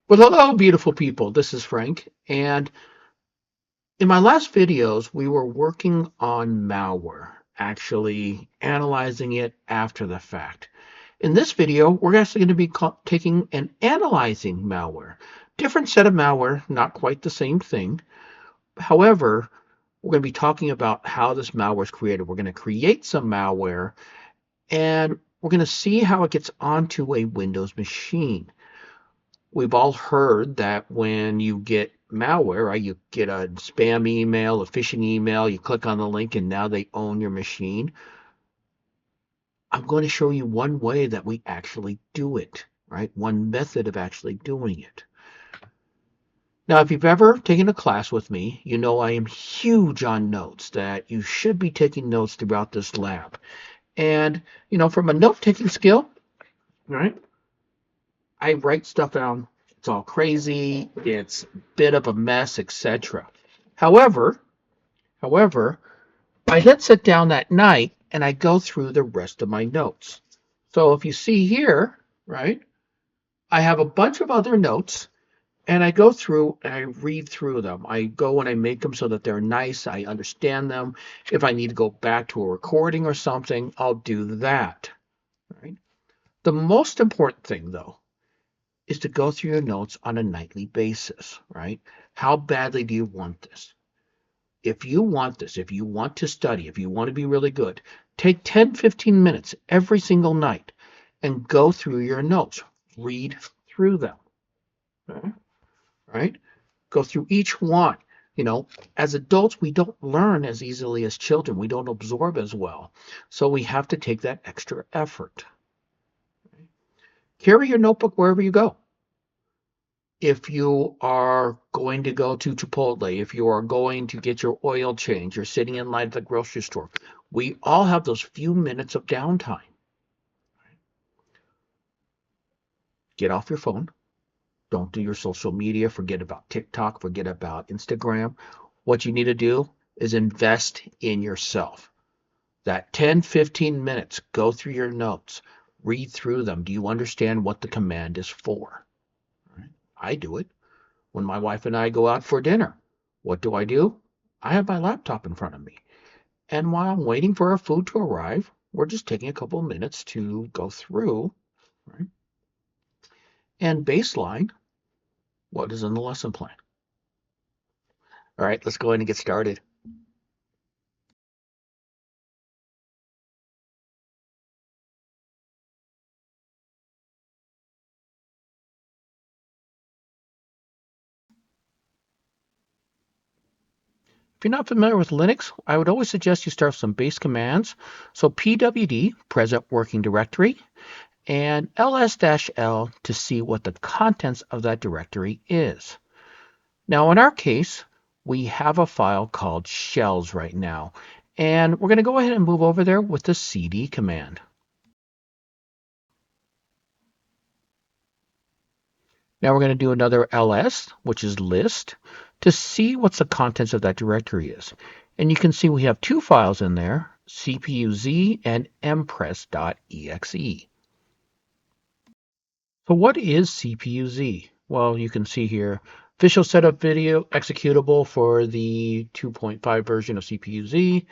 Well, hello, beautiful people. This is Frank. And in my last videos, we were working on malware, actually analyzing it after the fact. In this video, we're actually going to be taking and analyzing malware. Different set of malware, not quite the same thing. However, we're going to be talking about how this malware is created. We're going to create some malware and we're going to see how it gets onto a Windows machine. We've all heard that when you get malware, right, you get a spam email, a phishing email, you click on the link, and now they own your machine. I'm going to show you one way that we actually do it, right? One method of actually doing it. Now, if you've ever taken a class with me, you know I am huge on notes, that you should be taking notes throughout this lab. And, from a note-taking skill, right, I write stuff down. It's all crazy. It's a bit of a mess, etc. However, however, I then sit down that night and I go through the rest of my notes. So if you see here, right, I have a bunch of other notes and I go through and I read through them. I go and I make them so that they're nice. I understand them. If I need to go back to a recording or something, I'll do that. Right? The most important thing, though, is to go through your notes on a nightly basis, right? How badly do you want this? If you want this, if you want to study, if you want to be really good, take 10, 15 minutes every single night and go through your notes. Read through them, okay? Right? Go through each one. You know, as adults, we don't learn as easily as children. We don't absorb as well. So we have to take that extra effort. Carry your notebook wherever you go. If you are going to go to Chipotle, if you are going to get your oil change, you're sitting in line at the grocery store, we all have those few minutes of downtime. Get off your phone. Don't do your social media. Forget about TikTok. Forget about Instagram. What you need to do is invest in yourself. That 10, 15 minutes, go through your notes, read through them. Do you understand what the command is for? I do it. When my wife and I go out for dinner, what do? I have my laptop in front of me. And while I'm waiting for our food to arrive, we're just taking a couple of minutes to go through, right? And baseline what is in the lesson plan. All right, let's go ahead and get started. If you're not familiar with Linux, I would always suggest you start with some base commands. So pwd, present working directory, and ls-l to see what the contents of that directory is. Now, in our case, we have a file called shells right now, and we're going to go ahead and move over there with the cd command. Now we're going to do another ls, which is list, to see what the contents of that directory is. And you can see we have two files in there, cpuz and empress.exe. So what is cpuz? Well, you can see here, official setup video executable for the 2.5 version of cpuz.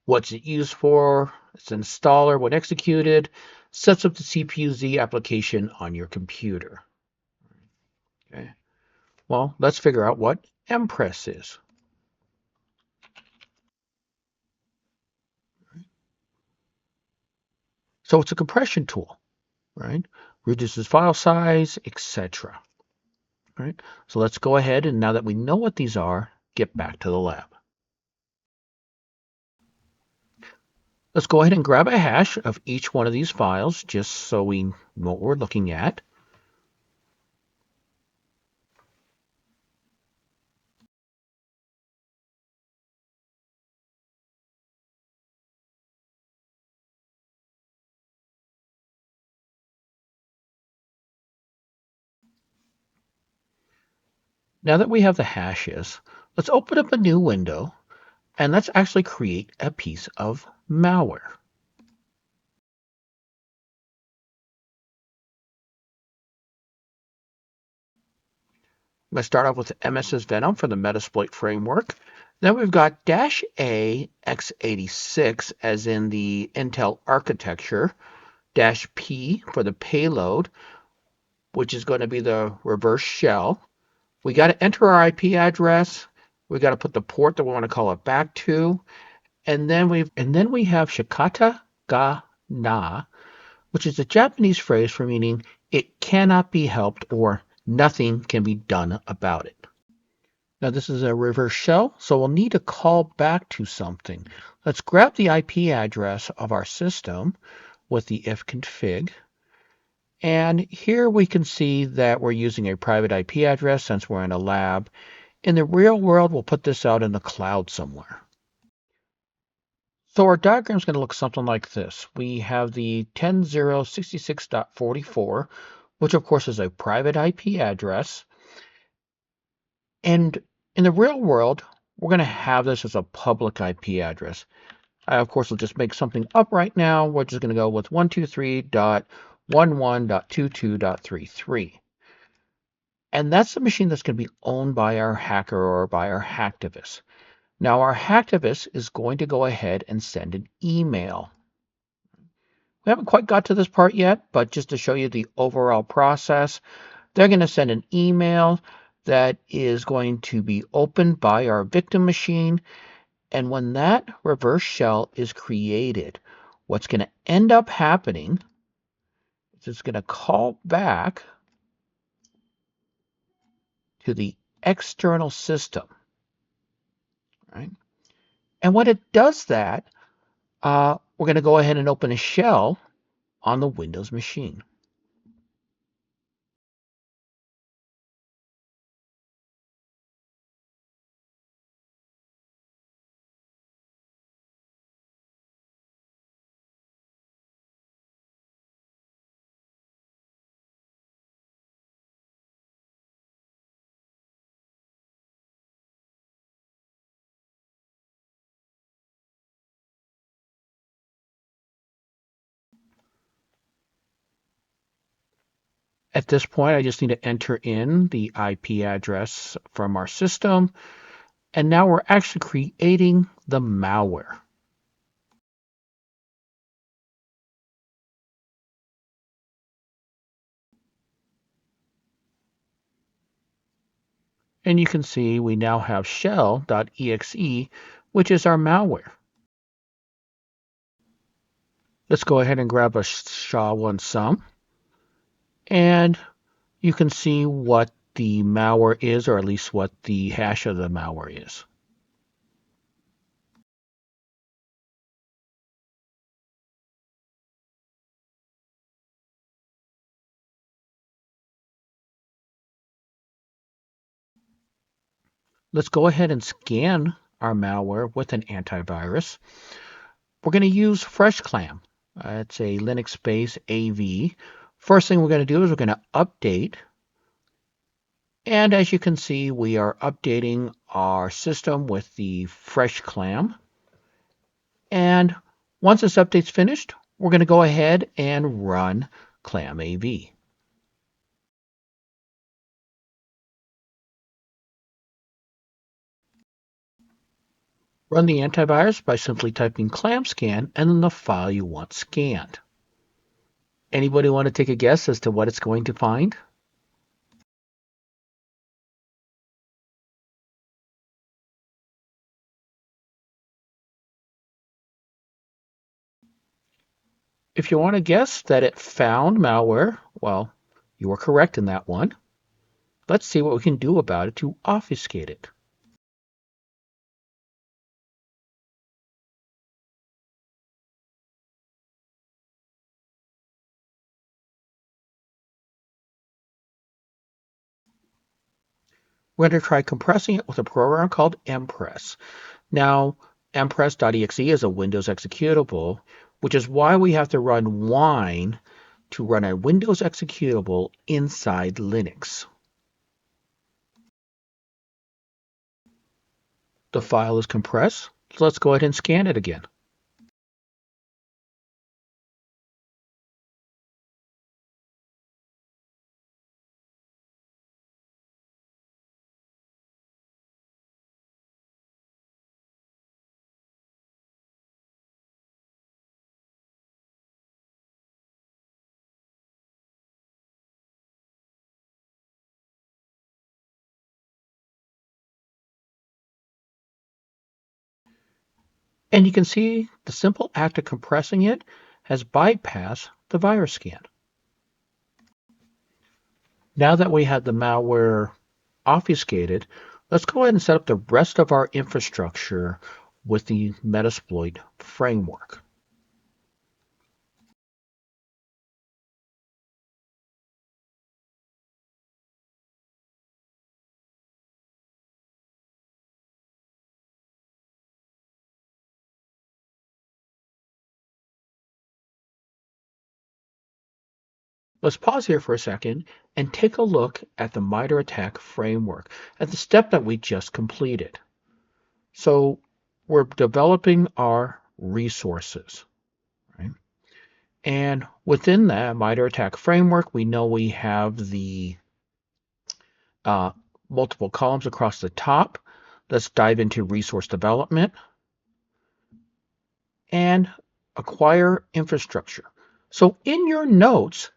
What's it used for? It's an installer. When executed, sets up the cpuz application on your computer. Okay. Well, let's figure out what Empress is. So it's a compression tool, right? Reduces file size, etc. Right? So let's go ahead and now that we know what these are, get back to the lab. Let's go ahead and grab a hash of each one of these files just so we know what we're looking at. Now that we have the hashes, let's open up a new window and let's actually create a piece of malware. I'm going to start off with MS's Venom for the Metasploit framework. Then we've got dash A x86 as in the Intel architecture, dash P for the payload, which is going to be the reverse shell. We got to enter our IP address. We got to put the port that we want to call it back to, and then we have shikata ga na, which is a Japanese phrase for meaning it cannot be helped or nothing can be done about it. Now this is a reverse shell, so we'll need to call back to something. Let's grab the IP address of our system with the ifconfig. And here we can see that we're using a private IP address since we're in a lab. In the real world, we'll put this out in the cloud somewhere. So our diagram is going to look something like this. We have the 10.0.66.44, which of course is a private IP address. And in the real world, we're going to have this as a public IP address. I, of course, will just make something up right now. We're just going to go with 123.11.22.33. And that's the machine that's going to be owned by our hacker or by our hacktivist. Now, our hacktivist is going to go ahead and send an email. We haven't quite got to this part yet, but just to show you the overall process, they're going to send an email that is going to be opened by our victim machine. And when that reverse shell is created, what's going to end up happening is it's going to call back to the external system, right? And when it does that, we're going to go ahead and open a shell on the Windows machine. At this point, I just need to enter in the IP address from our system, and now we're actually creating the malware. And you can see we now have shell.exe, which is our malware. Let's go ahead and grab a SHA-1 and you can see what the malware is, or at least what the hash of the malware is. Let's go ahead and scan our malware with an antivirus. We're going to use FreshClam. It's a Linux-based AV. First thing we're going to do is we're going to update. And as you can see, we are updating our system with the FreshClam. And once this update's finished, we're going to go ahead and run ClamAV. Run the antivirus by simply typing clamscan and then the file you want scanned. Anybody want to take a guess as to what it's going to find? If you want to guess that it found malware, well, you were correct in that one. Let's see what we can do about it to obfuscate it. We're going to try compressing it with a program called mpress. Now, mpress.exe is a Windows executable, which is why we have to run wine to run a Windows executable inside Linux. The file is compressed, so let's go ahead and scan it again. And you can see the simple act of compressing it has bypassed the virus scan. Now that we have the malware obfuscated, let's go ahead and set up the rest of our infrastructure with the Metasploit framework. Let's pause here for a second and take a look at the MITRE ATT&CK framework, at the step that we just completed. So we're developing our resources, right? And within that MITRE ATT&CK framework, we know we have the multiple columns across the top. Let's dive into resource development and acquire infrastructure. So in your notes,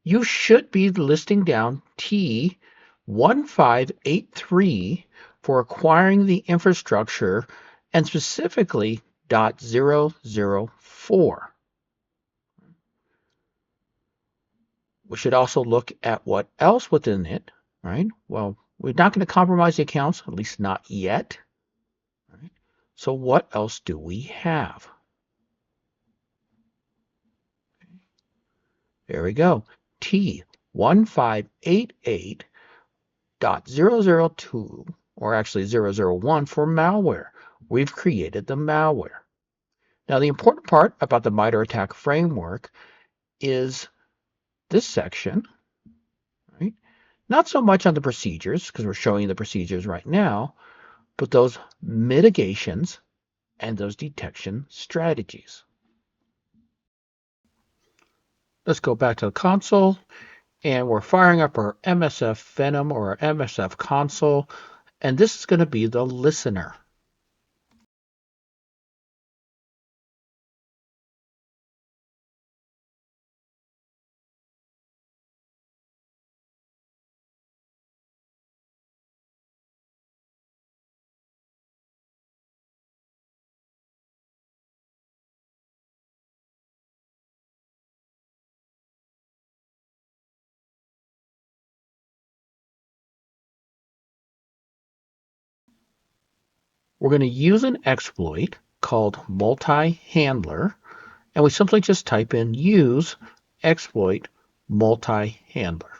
you should be listing down T1583 for acquiring the infrastructure, and specifically .004. We should also look at what else within it, right? Well, we're not going to compromise the accounts, at least not yet. Right? So what else do we have? There we go. T1588.002, or actually 001 for malware. We've created the malware. Now, the important part about the MITRE ATT&CK framework is this section, right? Not so much on the procedures, because we're showing you the procedures right now, but those mitigations and those detection strategies. Let's go back to the console, and we're firing up our MSF Venom or our MSF console, and this is going to be the listener. We're going to use an exploit called multi-handler, and we simply just type in use exploit multi-handler.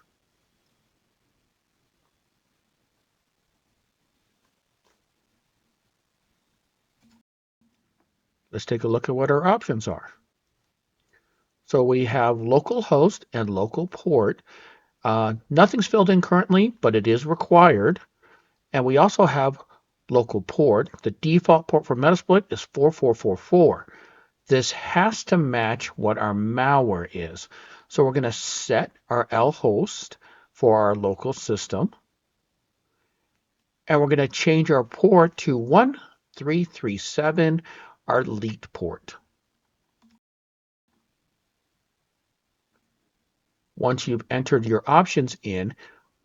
Let's take a look at what our options are. So we have localhost and local port. Nothing's filled in currently, but it is required. And we also have local port. The default port for Metasploit is 4444. This has to match what our malware is. So we're going to set our lhost for our local system. And we're going to change our port to 1337, our lead port. Once you've entered your options in,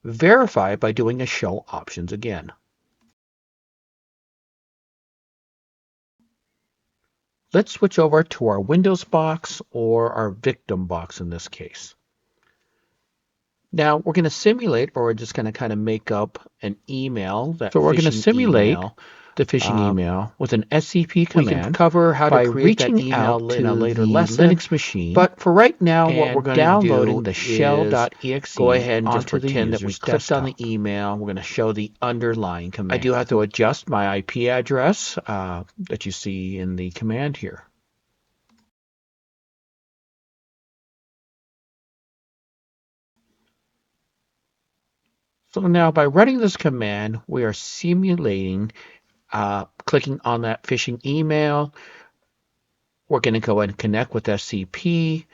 verify by doing a show options again. Let's switch over to our Windows box, or our victim box in this case. Now we're going to simulate, or we're just going to kind of make up an email. So we're going to simulate the phishing email with an SCP command. We can cover how to create that email in a later lesson. Linux machine. But for right now, what we're going to do the shell.exe. Go ahead and just pretend that we clicked on the email. We're going to show the underlying command. I do have to adjust my IP address that you see in the command here. So now by running this command, we are simulating clicking on that phishing email. We're going to go ahead and connect with SCP.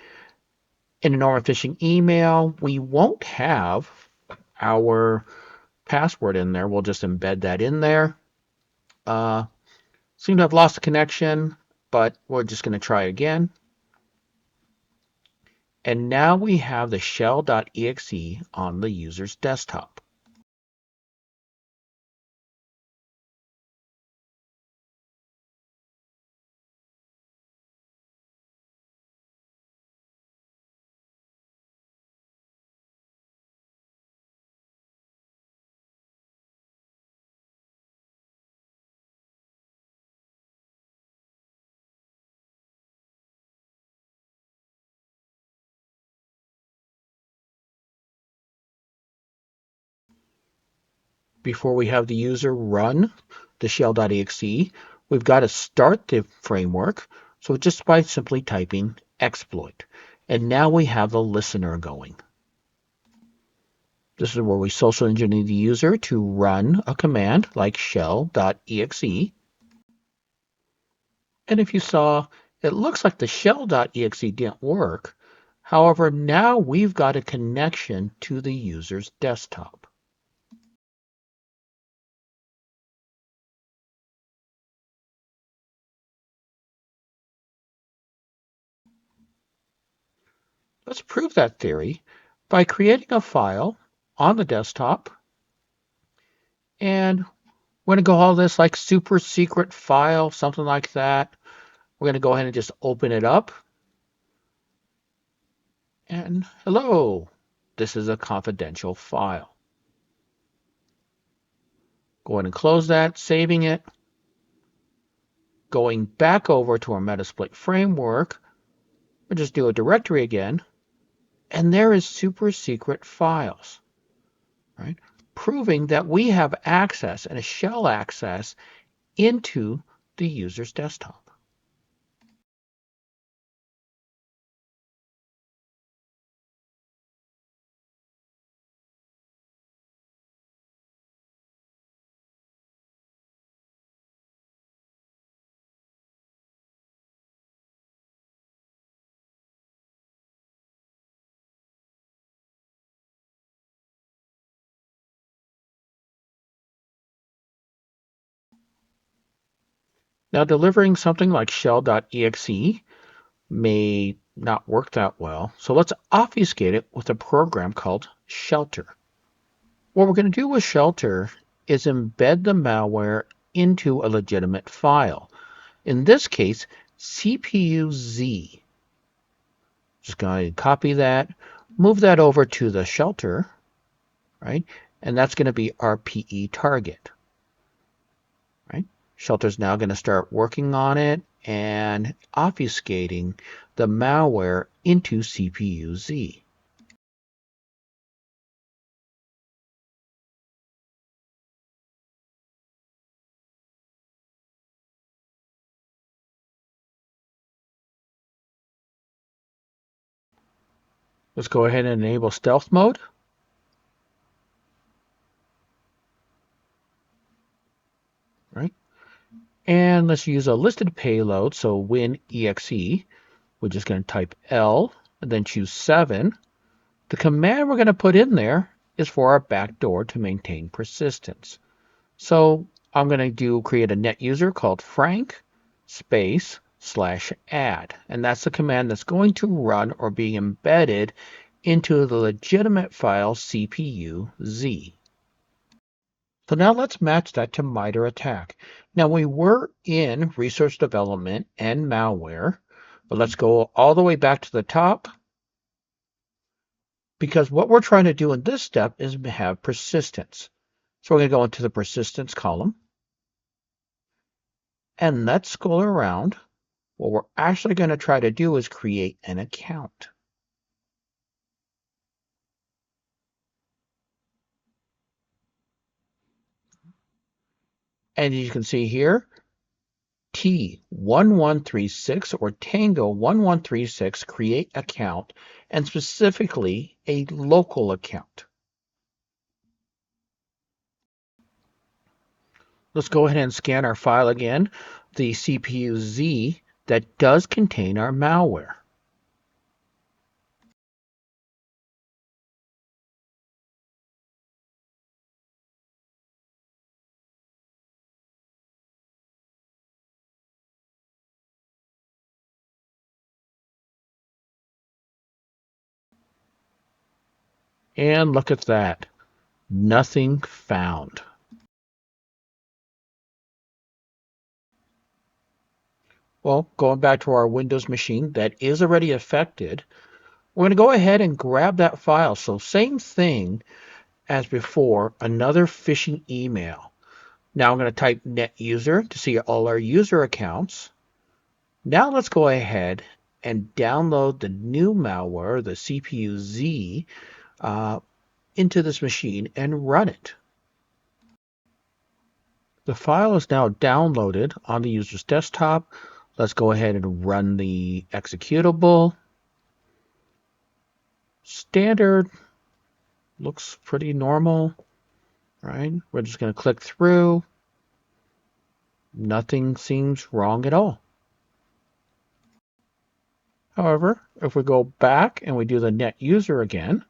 In a normal phishing email, we won't have our password in there. We'll just embed that in there. Seem to have lost the connection, but we're just going to try again. And now we have the shell.exe on the user's desktop. Before we have the user run the shell.exe, we've got to start the framework. So just by simply typing exploit. And now we have the listener going. This is where we social engineer the user to run a command like shell.exe. And if you saw, it looks like the shell.exe didn't work. However, now we've got a connection to the user's desktop. Let's prove that theory by creating a file on the desktop. And we're going to go all this like super secret file, something like that. We're going to go ahead and just open it up. And hello, this is a confidential file. Go ahead and close that, saving it. Going back over to our Metasploit framework, we'll just do a directory again. And there is super secret files, right? Proving that we have access and a shell access into the user's desktop. Now, delivering something like shell.exe may not work that well, so let's obfuscate it with a program called Shelter. What we're going to do with Shelter is embed the malware into a legitimate file. In this case, CPU-Z. Just going to copy that, move that over to the Shelter, right? And that's going to be our PE target, right? Shelter's now going to start working on it and obfuscating the malware into CPU-Z. Let's go ahead and enable stealth mode. Right? And let's use a listed payload. So WinExe, we're just going to type L and then choose 7. The command we're going to put in there is for our backdoor to maintain persistence. So I'm going to create a net user called Frank space /add. And that's the command that's going to run or be embedded into the legitimate file CPU-Z. So now let's match that to MITRE ATT&CK. Now we were in research development and malware, but let's go all the way back to the top, because what we're trying to do in this step is have persistence. So we're going to go into the persistence column, and let's scroll around. What we're actually going to try to do is create an account. And you can see here, T1136 or Tango 1136 create account, and specifically a local account. Let's go ahead and scan our file again, the CPU-Z that does contain our malware. And look at that. Nothing found. Well, going back to our Windows machine that is already affected, we're going to go ahead and grab that file. So same thing as before, another phishing email. Now I'm going to type net user to see all our user accounts. Now let's go ahead and download the new malware, the CPU-Z, into this machine and run it. The file is now downloaded on the user's desktop. Let's go ahead and run the executable. Standard looks pretty normal, right? We're just going to click through. Nothing seems wrong at all. However, if we go back and we do the net user again,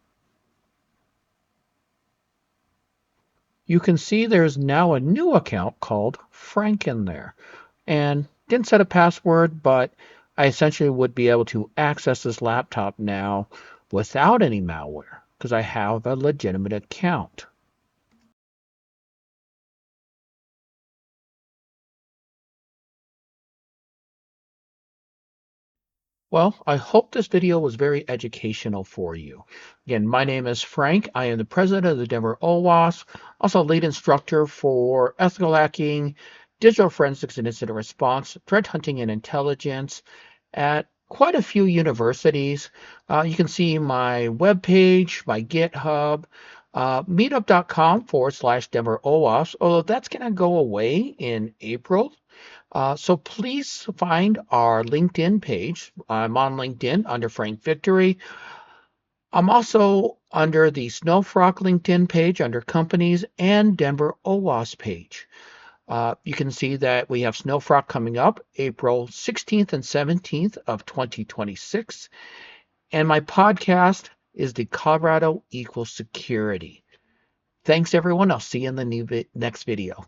you can see there's now a new account called Frank in there. And didn't set a password, but I essentially would be able to access this laptop now without any malware because I have a legitimate account. Well, I hope this video was very educational for you. Again, my name is Frank. I am the president of the Denver OWASP, also lead instructor for ethical hacking, digital forensics and incident response, threat hunting and intelligence at quite a few universities. You can see my webpage, my GitHub, meetup.com/Denver OWASP, although that's going to go away in April. So please find our LinkedIn page. I'm on LinkedIn under Frank Victory. I'm also under the Snowfrock LinkedIn page under companies and Denver OWASP page. You can see that we have Snowfrock coming up April 16th and 17th of 2026. And my podcast is the Colorado Equals Security. Thanks, everyone. I'll see you in the next video.